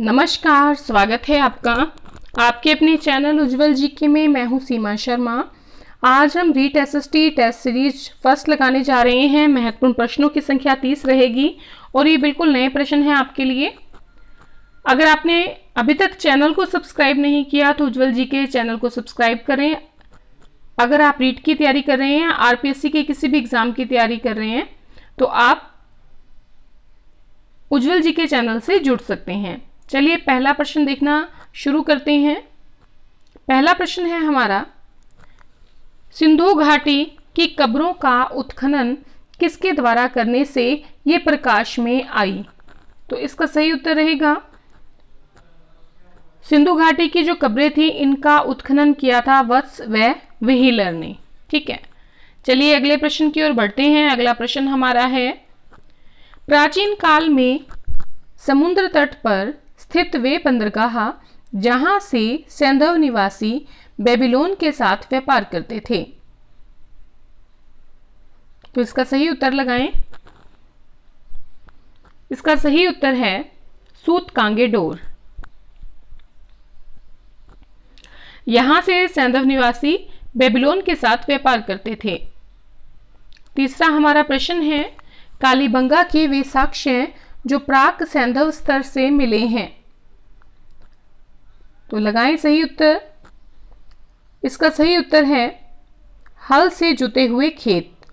नमस्कार, स्वागत है आपका आपके अपने चैनल उज्जवल जीके में। मैं हूं सीमा शर्मा। आज हम REET SST test series first लगाने जा रहे हैं। महत्वपूर्ण प्रश्नों की संख्या 30 रहेगी और ये बिल्कुल नए प्रश्न हैं आपके लिए। अगर आपने अभी तक चैनल को सब्सक्राइब नहीं किया तो उज्जवल जीके चैनल को सब्सक्राइब करें। अगर आप रीट की तैयारी कर रहे हैं, आरपीएससी के किसी भी एग्जाम की तैयारी कर रहे हैं तो आप उज्जवल जीके चैनल से जुड़ सकते हैं। चलिए पहला प्रश्न देखना शुरू करते हैं। पहला प्रश्न है हमारा, सिंधु घाटी की कब्रों का उत्खनन किसके द्वारा करने से ये प्रकाश में आई? तो इसका सही उत्तर रहेगा, सिंधु घाटी की जो कब्रें थी इनका उत्खनन किया था वत्स व व्हीलर ने। ठीक है, चलिए अगले प्रश्न की ओर बढ़ते हैं। अगला प्रश्न हमारा है, प्राचीन काल में समुद्र तट पर स्थित वे बंदरगाह जहां से सैंधव निवासी बेबीलोन के साथ व्यापार करते थे। तो इसका सही उत्तर लगाएं। इसका सही उत्तर है सूतकांगेडोर। यहां से सैंधव निवासी बेबीलोन के साथ व्यापार करते थे। तीसरा हमारा प्रश्न है, कालीबंगा के वे साक्ष्य जो प्राक सैंधव स्तर से मिले हैं। तो लगाएं सही उत्तर। इसका सही उत्तर है हल से जुते हुए खेत।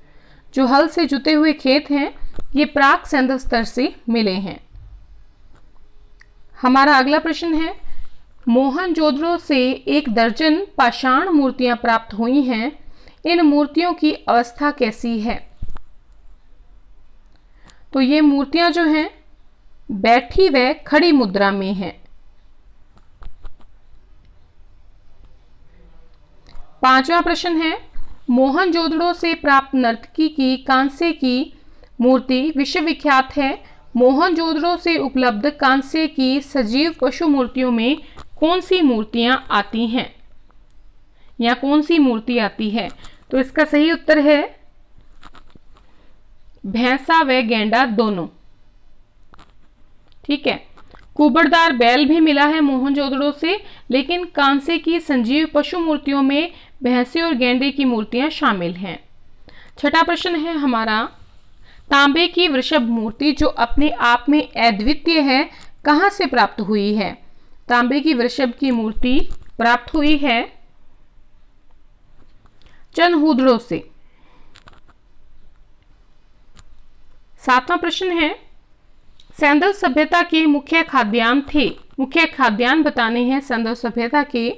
जो हल से जुते हुए खेत हैं ये प्राक सैंधव स्तर से मिले हैं। हमारा अगला प्रश्न है, मोहनजोदड़ो से 1 दर्जन पाषाण मूर्तियां प्राप्त हुई हैं। इन मूर्तियों की अवस्था कैसी है? तो ये मूर्तियां जो हैं बैठी व खड़ी मुद्रा में हैं। पांचवा प्रश्न है, मोहनजोदड़ो से प्राप्त नर्तकी की कांसे की मूर्ति विश्वविख्यात है। मोहनजोदड़ो से उपलब्ध कांसे की सजीव पशु मूर्तियों में कौन सी मूर्तियां आती हैं या कौन सी मूर्ति आती है? तो इसका सही उत्तर है भैंसा व गैंडा दोनों। ठीक है, कुबड़दार बैल भी मिला है मोहनजोदड़ो से, लेकिन कांसे की संजीव पशु मूर्तियों में भैंसे और गैंडे की मूर्तियां शामिल हैं। छठा प्रश्न है हमारा, तांबे की वृषभ मूर्ति जो अपने आप में अद्वितीय है कहां से प्राप्त हुई है? तांबे की वृषभ की मूर्ति प्राप्त हुई है चनहूदड़ो से। सातवां प्रश्न है, सैंधव सभ्यता के मुख्य खाद्यान्न थे। मुख्य खाद्यान्न बताने हैं सैंधव सभ्यता के।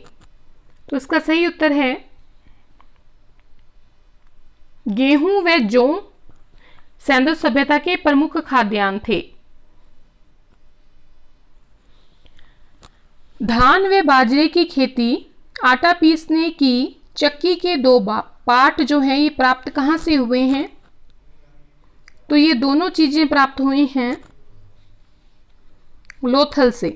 तो इसका सही उत्तर है गेहूं व जौ सैंधव सभ्यता के प्रमुख खाद्यान्न थे। धान व बाजरे की खेती, आटा पीसने की चक्की के 2 पार्ट जो हैं ये प्राप्त कहां से हुए हैं? तो ये दोनों चीजें प्राप्त हुई हैं लोथल से।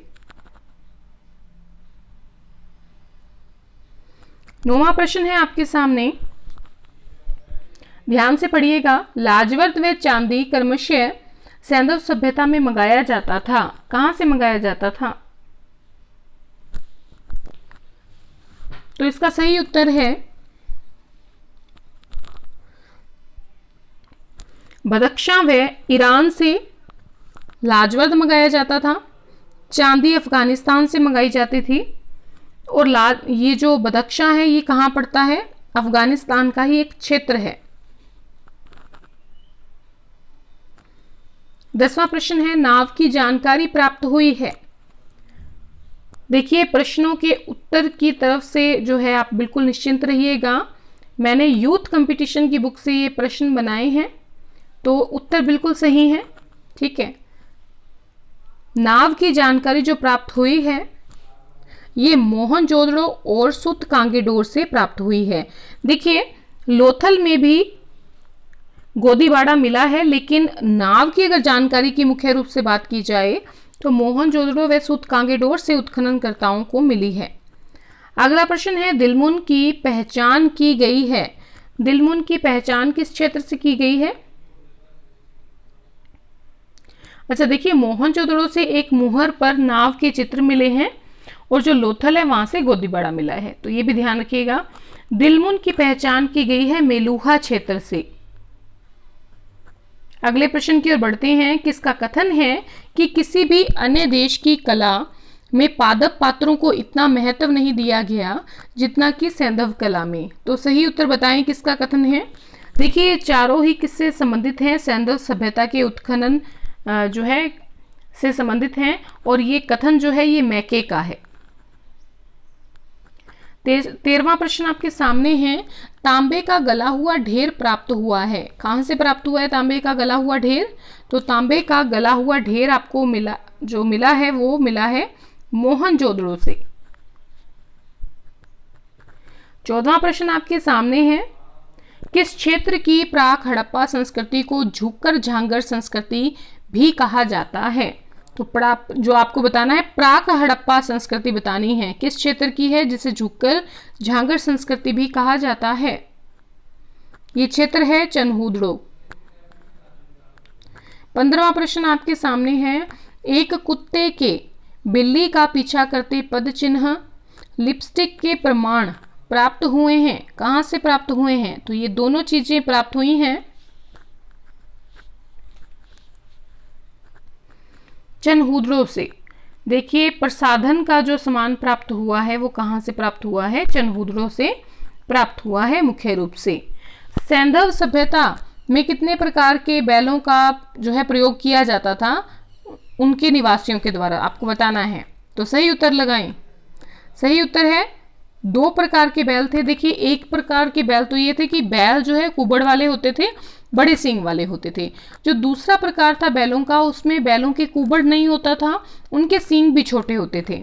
9वां प्रश्न है आपके सामने, ध्यान से पढ़िएगा। लाजवर्त व चांदी क्रमशः सैंधव सभ्यता में मंगाया जाता था। कहां से मंगाया जाता था? तो इसका सही उत्तर है बदख्शां व ईरान से लाजवर्त मंगाया जाता था। चांदी अफगानिस्तान से मंगाई जाती थी। और ये जो बदख्शां है ये कहां पड़ता है? अफगानिस्तान का ही एक क्षेत्र है। 10वां प्रश्न है, नाव की जानकारी प्राप्त हुई है। देखिए प्रश्नों के उत्तर की तरफ से जो है आप बिल्कुल निश्चिंत रहिएगा। मैंने यूथ कंपटीशन की बुक से ये प्रश्न बनाए हैं तो उत्तर बिल्कुल सही है। ठीक है, नाव की जानकारी जो प्राप्त हुई है ये मोहनजोदड़ो और सूतकांगेडोर से प्राप्त हुई है। देखिए लोथल में भी गोदीबाड़ा मिला है, लेकिन नाव की अगर जानकारी की मुख्य रूप से बात की जाए तो मोहनजोदड़ो व सूतकांगेडोर से उत्खननकर्ताओं को मिली है। अगला प्रश्न है, दिलमुन की पहचान की गई है। दिलमुन की पहचान किस क्षेत्र से की गई है? अच्छा देखिए, मोहनजोदड़ो से एक मुहर पर नाव के चित्र मिले हैं और जो लोथल है वहां से गोदीबाड़ा मिला है, तो ये भी ध्यान रखिएगा। दिलमुन की पहचान की गई है मेलुहा क्षेत्र से। अगले प्रश्न की ओर बढ़ते हैं। किसका कथन है कि किसी भी अन्य देश की कला में पादप पात्रों को इतना महत्व नहीं दिया गया जितना कि सैंधव कला में? तो सही उत्तर बताएं किसका कथन है। देखिए, ये चारों ही किससे संबंधित हैं? सैंधव सभ्यता के उत्खनन जो है से संबंधित हैं, और ये कथन जो है ये मैके का है। 13वां प्रश्न आपके सामने है। तांबे का गला हुआ ढेर प्राप्त हुआ है। कहां से प्राप्त हुआ है तांबे का गला हुआ ढेर? तो तांबे का गला हुआ ढेर आपको मिला है वो मिला है मोहनजोदड़ो से। 14वां प्रश्न आपके सामने है। किस क्षेत्र की प्राक हड़प्पा संस्कृति को झुककर झांगर संस्कृति भी कहा जाता है? तो जो आपको बताना है, प्राक हड़प्पा संस्कृति बतानी है, किस क्षेत्र की है जिसे झुककर झांगर संस्कृति भी कहा जाता है? ये क्षेत्र है चनहूदड़ो। 15वां प्रश्न आपके सामने है। एक कुत्ते के बिल्ली का पीछा करते पद चिन्ह लिपस्टिक के प्रमाण प्राप्त हुए हैं। कहां से प्राप्त हुए हैं? तो ये दोनों चीजें प्राप्त हुई हैं चनहूदड़ो से। देखिए, प्रसाधन का जो सामान प्राप्त हुआ है वो कहां से प्राप्त हुआ है? चनहूदड़ो से प्राप्त हुआ है मुख्य रूप से। सैंधव सभ्यता में कितने प्रकार के बैलों का जो है प्रयोग किया जाता था उनके निवासियों के द्वारा? आपको बताना है, तो सही उत्तर लगाएं। सही उत्तर है 2 प्रकार के बैल थे। देखिए, एक प्रकार के बैल तो ये थे कि बैल जो है कुबड़ वाले होते थे, बड़े सींग वाले होते थे। जो दूसरा प्रकार था बैलों का, उसमें बैलों के कुबड़ नहीं होता था, उनके सींग भी छोटे होते थे।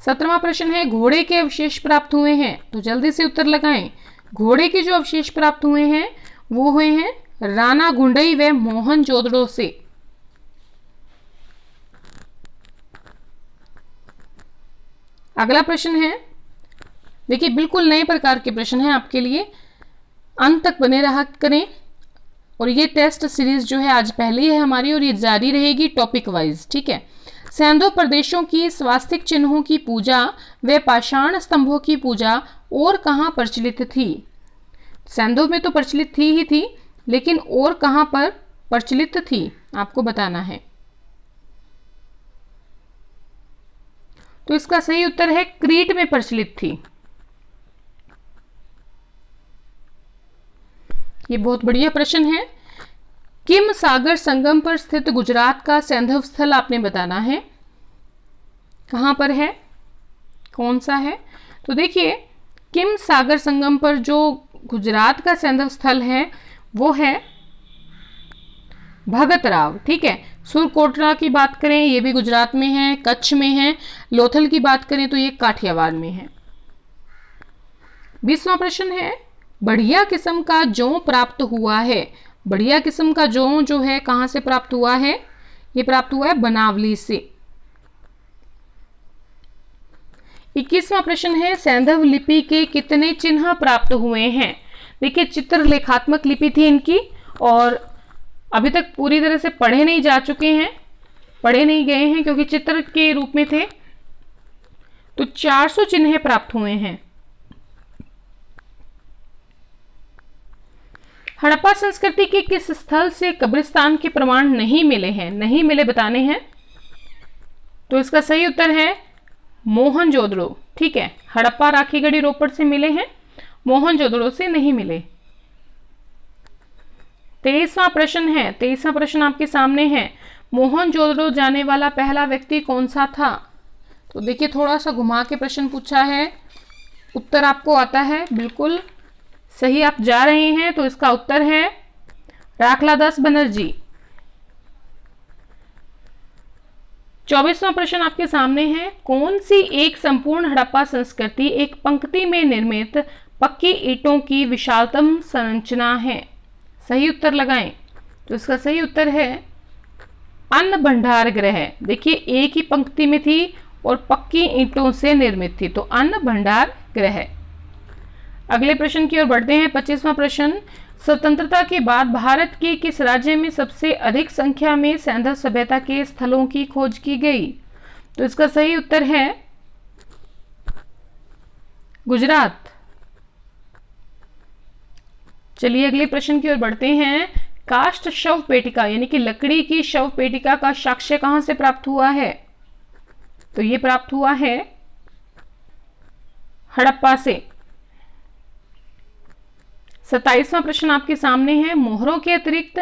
17वां प्रश्न है। घोड़े के अवशेष प्राप्त हुए हैं, तो जल्दी से उत्तर लगाएं। घोड़े के जो अवशेष प्राप्त हुए हैं वो हुए हैं राणा गुंडई व मोहनजोदड़ो से। अगला प्रश्न है। देखिए, बिल्कुल नए प्रकार के प्रश्न हैं आपके लिए, अंत तक बने रहा करें। और ये टेस्ट सीरीज जो है आज पहली है हमारी, और ये जारी रहेगी टॉपिक वाइज, ठीक है। सैंधव प्रदेशों की स्वास्तिक चिन्हों की पूजा व पाषाण स्तंभों की पूजा और कहाँ प्रचलित थी? सैंधव में तो प्रचलित थी ही थी, लेकिन और कहाँ पर प्रचलित थी आपको बताना है। तो इसका सही उत्तर है क्रीट में प्रचलित थी। ये बहुत बढ़िया प्रश्न है। किम सागर संगम पर स्थित गुजरात का सैंधव स्थल आपने बताना है, कहां पर है, कौन सा है? तो देखिए, किम सागर संगम पर जो गुजरात का सैंधव स्थल है वो है भगतराव, ठीक है। सुरकोटरा की बात करें ये भी गुजरात में है, कच्छ में है। लोथल की बात करें तो ये काठियावाड़ में है। 20वां प्रश्न है। बढ़िया किस्म का जौ प्राप्त हुआ है। बढ़िया किस्म का जौ जो है कहां से प्राप्त हुआ है? ये प्राप्त हुआ है बनावली से। 21वां प्रश्न है। सैंधव लिपि के कितने चिन्ह प्राप्त हुए हैं? देखिए, चित्रलेखात्मक लिपि थी इनकी, और अभी तक पूरी तरह से पढ़े नहीं जा चुके हैं, पढ़े नहीं गए हैं क्योंकि चित्र के रूप में थे। तो 400 चिन्ह प्राप्त हुए हैं। हड़प्पा संस्कृति के किस स्थल से कब्रिस्तान के प्रमाण नहीं मिले हैं? नहीं मिले बताने हैं। तो इसका सही उत्तर है मोहनजोदड़ो, ठीक है। हड़प्पा राखीगढ़ी रोपड़ से मिले हैं, मोहनजोदड़ो से नहीं मिले। 23वां प्रश्न है। 23वां प्रश्न आपके सामने है। मोहनजोदड़ो जाने वाला पहला व्यक्ति कौन सा था? तो देखिए, थोड़ा सा घुमा के प्रश्न पूछा है, उत्तर आपको आता है, बिल्कुल सही आप जा रहे हैं। तो इसका उत्तर है राखलादास बनर्जी। 24वां प्रश्न आपके सामने है। कौन सी एक संपूर्ण हड़प्पा संस्कृति एक पंक्ति में निर्मित पक्की ईंटों की विशालतम संरचना है? सही उत्तर लगाएं। तो इसका सही उत्तर है अन्न भंडार गृह। देखिए, एक ही पंक्ति में थी और पक्की ईंटों से निर्मित थी, तो अन्न भंडार गृह। अगले प्रश्न की ओर बढ़ते हैं। 25वां प्रश्न। स्वतंत्रता के बाद भारत के किस राज्य में सबसे अधिक संख्या में सैंधव सभ्यता के स्थलों की खोज की गई? तो इसका सही उत्तर है गुजरात। चलिए अगले प्रश्न की ओर बढ़ते हैं। काष्ठ शव पेटिका यानी कि लकड़ी की शव पेटिका का साक्ष्य कहां से प्राप्त हुआ है? तो ये प्राप्त हुआ है हड़प्पा से। 27वां प्रश्न आपके सामने है। मोहरों के अतिरिक्त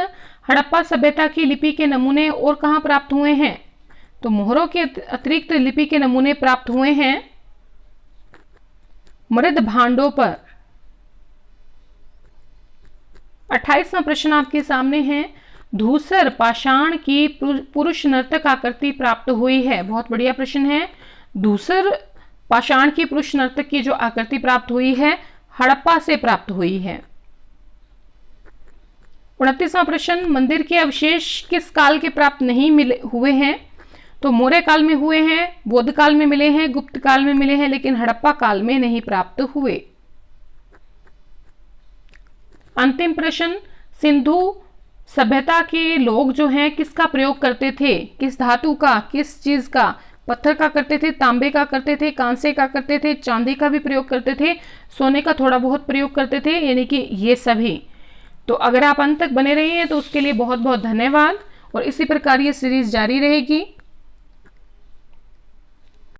हड़प्पा सभ्यता की लिपि के नमूने और कहां प्राप्त हुए हैं? तो मोहरों के अतिरिक्त लिपि के नमूने प्राप्त हुए हैं मृद भांडों पर। 28वां प्रश्न आपके सामने है। धूसर पाषाण की पुरुष नर्तक आकृति प्राप्त हुई है। बहुत बढ़िया प्रश्न है। धूसर पाषाण की पुरुष नर्तक की जो आकृति प्राप्त हुई है हड़प्पा से प्राप्त हुई है। 29वां प्रश्न। मंदिर के अवशेष किस काल के प्राप्त नहीं मिले हुए हैं? तो मौर्य काल में हुए हैं, बौद्ध काल में मिले हैं, गुप्त काल में मिले हैं, लेकिन हड़प्पा काल में नहीं प्राप्त हुए। अंतिम प्रश्न। सिंधु सभ्यता के लोग जो हैं किसका प्रयोग करते थे? किस धातु का, किस चीज का? पत्थर का करते थे, तांबे का करते थे, कांसे का करते थे, चांदी का भी प्रयोग करते थे, सोने का थोड़ा बहुत प्रयोग करते थे, यानी कि ये सभी। तो अगर आप अंत तक बने रहे हैं तो उसके लिए बहुत बहुत धन्यवाद और इसी प्रकार ये सीरीज जारी रहेगी।